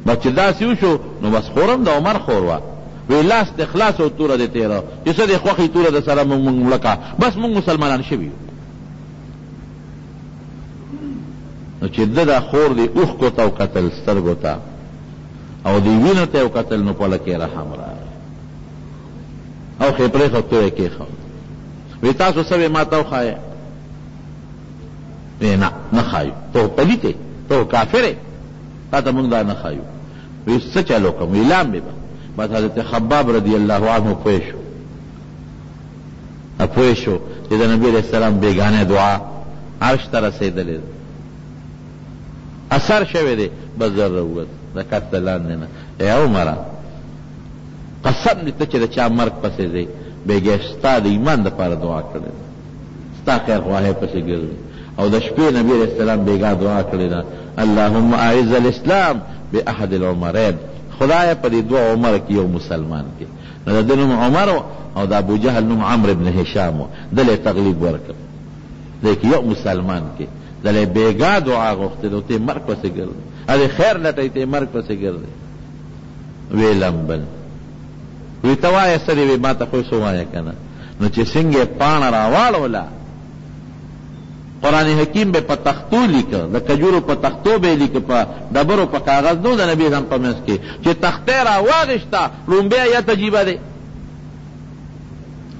بس چې داسې وشو نو بس خورم د عمر خور وه وی لاس دې خلاص او توره دې تېره چې څه دې خوښې توره د سره مونږ مړکه بس مونږ مسلمانان شوي یو نو چې ده دا خور دې اوښکو ته وکتل سترګو ته او دې وینو ته یې وکتل نو په لکې رحم راغی او خې پرېښود تو یې کېښود وی تاسو سوی ما تو خواهی وی نه خواهیو تو پلیته تو کافره تا تا منگ دا نه خواهیو وی څه چلو کم وی لام بی با بس حضرت خباب رضی اللہ عنہ پویشو اپویشو چې د نبی علیہ السلام بیگانه دعا عرش ته رسیدلې اثر شوی دی بس زر روت د کټ لاندې نه ای عمره قسم دې ته چې د چا مرګ پسې دی بیگه ستا د ایمان د پاره دعا کړې ستا خیر خواهی پسې ګرځي او د شپې نبی علیہ السلام بیگا دعا کړې ده اللهم اعز الاسلام باحد العمرین خدای په دې دوه عمر کې یو مسلمان کې نو د نوم عمر او د ابو جهل نوم عمرو ابن هشام دله تغلیب ورکړ دغه یو مسلمان کې دله بیگا دعا غوښته د ته مرګ پسې ګرځي ا خیر لټای ته مرګ پسې ګرځي ویلم بل وی توای سری وی ما ته خو سوایا کنه نو چې څنګه پاڼه راواړوله قرآن حکیم به په تختو لیکه د کجورو په تختو به لیکه په ډبرو په کاغذ نو د نبی هم په منځ کې چې تختې راواغېسته لومبی آیت عجیبه دی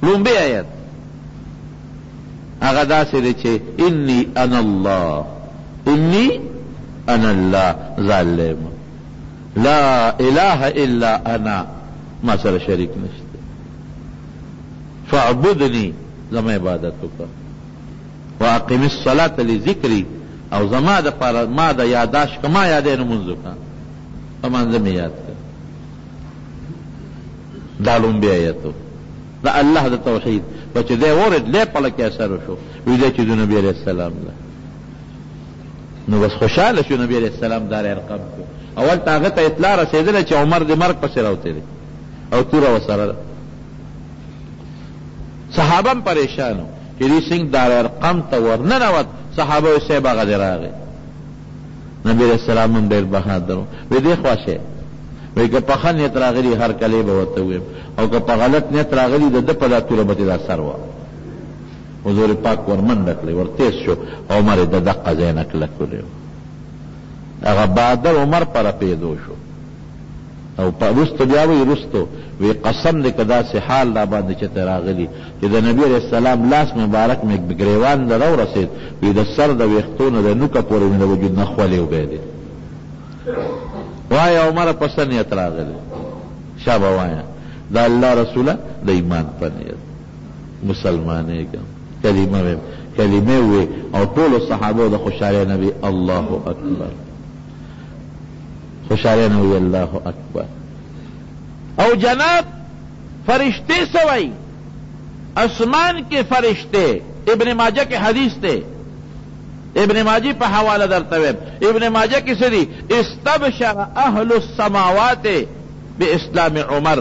لومبی آیت هغه داسې دی چې انی انا الله انی انا الله ظالم لا اله الا انا ما سره شریک نشته فاعبدنی زما عبادت وکړه واقم الصلاة لذکری او زما د پاره ما د یاداش کما یادې نو منځ وکړه په منځ مې یاد کړه دا لومبی آیتو دا الله د توحید بچ دی ورد لی پله کې اثر وشو وی دی چې د نبی علیہ السلام ده نو بس خوشحاله شو نبی علیہ السلام دار ارقم کو اول ته هغه ته اطلاع رسېدله چې عمر د مرګ پسې راوتلی او توره وسره صحابه هم پریشانو چې دې څنګه دار ارقم ته ورننوت صحابه وی صاحب هغه دی راغی نبی علیہ السلام هم ډېر بهادر وی دې خوا شی وی که په ښه نیت راغلي هر کلی به ورته ویم او که په غلط نیت راغلي د ده په دا توره به دا سر وه حضور پاک ورمنډه کړی ورتیز شو عمر یې د دقه ځای نه کلک کړی هغه بهادر عمر په رپېدو شو او رستو بیا وی رستو وی قسم دې که داسې حال را باندې چې ته راغلي چې د نبي علیہ السلام لاس مبارک مې ګریوان ته راورسېد وی د سر د ویښتو نه د نوکه پورې مې د وجود نه خولې وبهېدې وایه عمره په څه نیت راغلی شابه وایه د الله رسوله د ایمان په نیت مسلمانېږم کلمې وې او ټولو صحابو د خوشحالۍ نبی الله اکبر خوشحالیانه وی الله اکبر. او جنات فرشتے سوئی اسمان کے فرشتے، ابن ماجہ کے حدیث تے، ابن ماجی پہ حوالہ در طویب ابن ماجہ کی سری استبشر اہل السماوات بے اسلام عمر.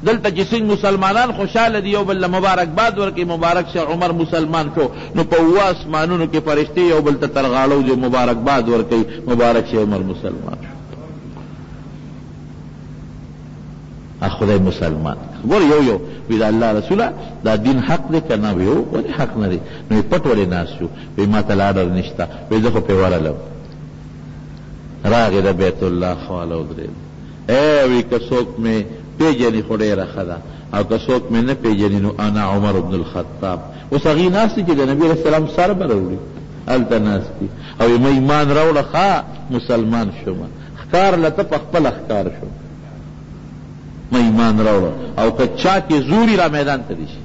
دلتا جسنگ مسلمانان خوشحال دیو بل مبارکباد ورکی مبارک سے عمر مسلمان شو نو پوا اسمانونو کے فرشتے یو بلتا ترغالو جو مبارکباد ورکی مبارک سے عمر مسلمان شو. خدای مسلمان گور یو یو وی دا اللہ رسولا دا دین حق دے کرنا ویو ولی حق نہ دے نو پٹ ولی ناس شو وی ما تل آرڈر نشتا وی دخو پی والا لو راغی دا بیت اللہ خوالو درید اے وی کسوک میں پیجنی خودے رخدا او کسوک میں نہ پیجنی نو انا عمر بن الخطاب. اس اغی ناس کی دا نبی علیہ السلام سر بروڑی علتا ناس کی او ما ایمان روڑا خواہ مسلمان شو ما اخکار لتا پخپل اخکار شو ما ایمان راوڑا او کچا کی زوری را میدان تدیشی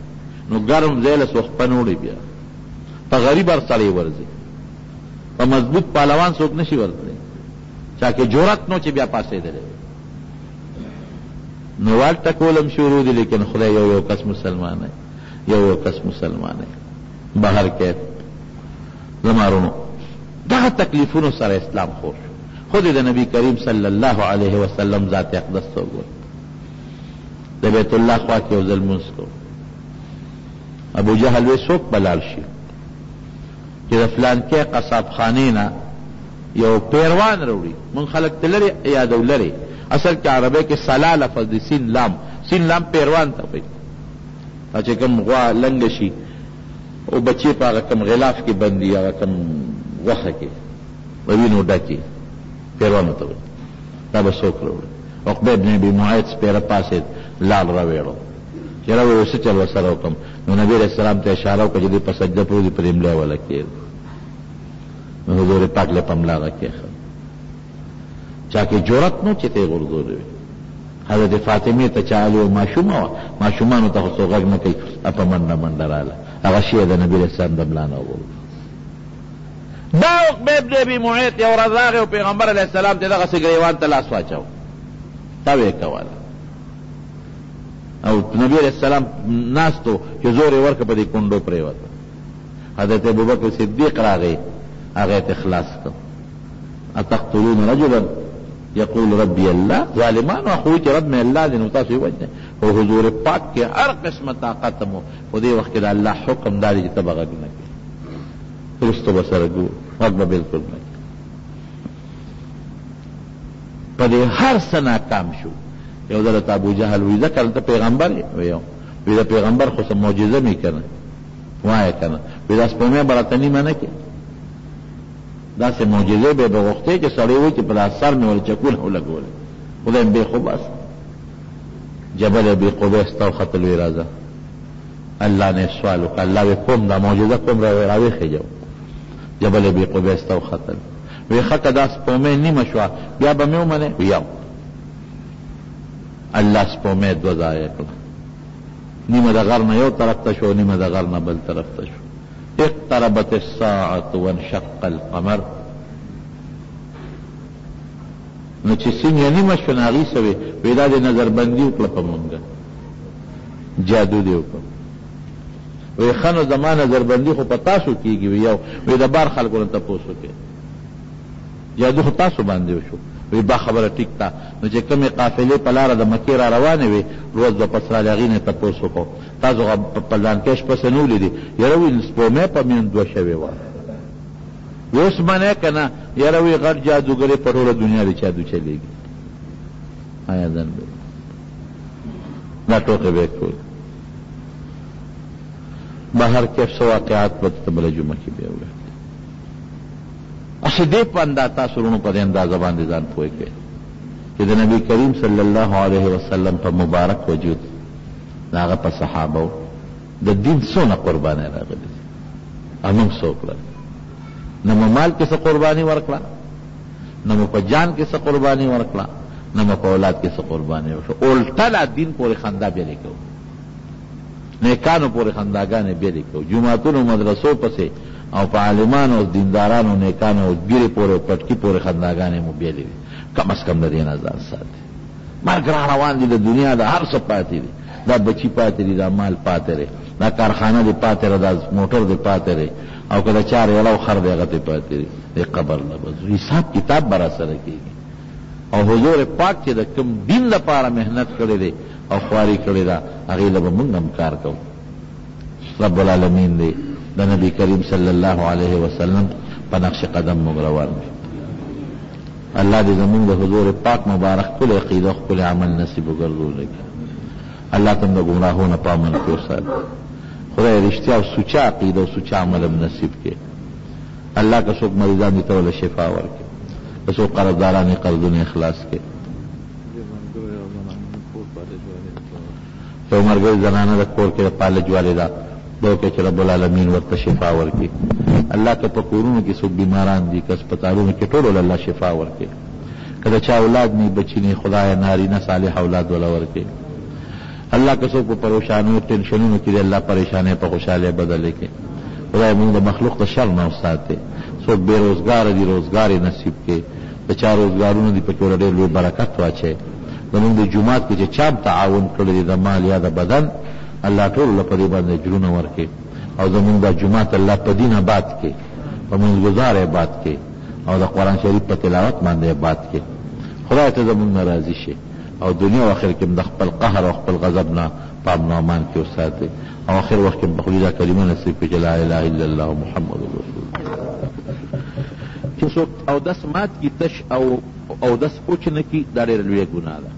نو گرم زیلس وقت پنوڑی بیا پا غریب ارسالی ورزی پا مضبوط پالوان سوک نشی ورزی چاکہ جورت نو چی بیا پاسے دلے نوال تکولم شروع دی لیکن خدا یو کس مسلمان ہے یو کس مسلمان ہے باہر کہت زمارونو دا تکلیفونو سر اسلام خور خود دا نبی کریم صلی اللہ علیہ وسلم ذات اقدس تو گول دا بیت اللہ خواہ کی اوزل منس کو ابو جہل وی سوک بلال شی کہ دا فلان کے قصاب خانینا یو پیروان روڑی من خلق تلری یادو لری اصل کے عربے کے سلا لفظ دی سین لام پیروان تا پی اچھے کم غوا لنگشی او بچے پا اگا کم غلاف کی بندی اگا کم وخ کی وبینو ڈاکی پیروان تا پی تا بسوک روڑی عقبہ ابن ابی معیط سپیرہ پاسید لال رویڑو چرا وہ اسے چلو سرو کم نو نبی علیہ السلام تے اشارہ کو جدی پسجدہ پرو دی پریم لے والا کیر نو حضور پاک لے پملاغا کیا خل چاکہ جورت نو چتے غردو روی حضرت فاطمی تا چالو معشومہ معشومانو تا خصو غگ نکی اپا منڈا منڈا رالا اغشیہ دا نبی علیہ السلام دملانا غرو دا عقبہ ابن ابی معیط یو رضاغ پیغمبر علیہ السلام تے دا غسی گریوان تلاس واچاو تاوے کوالا او نبی علیہ السلام ناس تو کہ زور ورک پا دی کنڈو پریوتا حضرت ابوبکر صدیق راغی آغیت اخلاص کو اتقتلون رجلا یقول ربی اللہ ظالمان و اخوی چی رب میں اللہ دین اتاسوی وجہ وہ حضور پاک کے ہر قسم طاقت مو وہ دی وقت دا اللہ حکم داری جی تبغگ نکی رستو بسرگو وقت بالکل نکی پا دی ہر سنا کام شو یو دلتا ابو جہل ویدہ کرتا پیغمبر ویدہ پیغمبر خود معجزہ می کرنا وہاں کرنا ویدہ سپومیں براتنی میں نکی دا سے معجزے بے بغختے کہ سڑے ہوئی کہ پلا سر میں والے چکول ہو لگو لے خدا بے خوباس جبل بے قبیس تو خطل ویرازہ اللہ نے سوالو کہ اللہ بے قوم دا معجزہ قوم راوی خیجو جبل بے قبیس تو خطل وی خط دا سپومیں نی مشوا بیا بمیو منے ویاو اللہ سپومیں دو ضائع کلا نیم دا غرنا یو طرف تشو نیم دا غرنا بل طرف تشو اقتربت الساعة وانشق القمر نو چی سنگی نیم شو ناغی سوی ویدا دی نظر بندی اکلا پا منگا جادو دی اکلا وی خانو زمان نظر بندی خو پتاسو کی گی ویاو ویدا بار خلقو نتا پوسو کے جادو خو تاسو باندیو شو وی با خبر ٹک تا نو چې کمی قافلے پلار دا مکی را روانه وی روز با پس را لغین تپوسو کو تازو پلان کش پس نولی دی یروی نسپومه پا من دو شوی وان وی اس منه کنا یروی غر جادوگری پرول دنیا دی چادو چلے گی آیا دن بے لا ٹوکے بے کول باہر کیف سو واقعات بتا بلا جمعہ کی بے ہوگا اصل دے پا انداتا سرونو پا دے اندازہ باندے زان پوئے کے کہ دے نبی کریم صلی اللہ علیہ وسلم پا مبارک وجود ناغا پا صحابہ دا دین سونا قربانے راغلی امم سوکلا نمو مال کسا قربانی ورکلا نمو پا جان کسا قربانی ورکلا نمو پا اولاد کسا قربانی ورکلا اولٹالا دین پوری خندہ بیلے کو نیکانو پوری خنداگانے بیلے کو جمعتون و مدرسوں پسے او پا عالمان او دینداران او نیکان او گیری پورے پٹکی پورے خنداگانے مو بیلی وی کم از کم د دې نه ځان ساتي. مرګ را روان دي، د دنیا د هر څه پاتې دي، دا بچی پاتې دي، دا مال پاتې دی، دا کارخانه دی پاتې دی، دا موټر دی پاتې دی، او که د چا ریړه خر دی هغه ته پاتې دی. د قبر نه به حساب کتاب به را سره کېږي. او حضور پاک چې د کوم دین لپاره محنت کړی دی او خواري کړې ده هغې له به موږ هم کار کوو. رب العالمین دی د نبی کریم صلی الله علیه وسلم په نقش قدم موږ روان دی. الله دې زموږ د حضور پاک مبارک ښکلې عقیده ښکلې عمل نصیب وګرځولکي. الله ته هم د ګمراهونو په امن کې وساتي. خدای رښتیا او سوچه عقیده او سوچه عمل هم نصیب کړي. الله که څوک مریضان دي ته وله شفا ورکړي، که څوک قرضداران یې قرضونه اخلاص کړي. یو مرګري زنانه د کور کې د پالج والې ده، دو کې چې رب العالمین ورته شفا ورکړي. الله که په کورونو کې څوک بیماران دي، که هسپتالونو کې ټولو له الله شفا ورکړي. که د چا اولاد نه بچي نه خدای نارینه صالح اولاد وله ورکړي. الله که څوک په پریشانیو ټینشنونو کې دی الله پریشانۍ په خوشحالۍ بدلې کړي. خدای موږ د مخلوق د شر نه وساتي. څوک بې روزګاره دي روزګار یې نصیب کړي. د چا روزګارونه دي پکې ورته ډېر لوی برکت واچوي. زمونږ د جومات کې چې چا تعاون کړی دی د مال یا د بدن، الله ټولو له په دې باندې اجرونه ورکړي. او زمونږ د جومات الله په دین آباد کړي، په منځګزار آباد کړي، او د قرآن شریف په تلاوت باندې آباد کړي. خدای ته زمونږ نه راضي شي او دنیا او آخر کې د خپل قهر او خپل غضب نه په امن او امان کې وساتي. او آخر وخت کې په خولې دا کلمه نصیب کړي چې لا اله الا الله محمد رسول الله. چې څوک اودس مات کي تش او اودس پوچ نه کي دا ډېره لویه ګناه ده.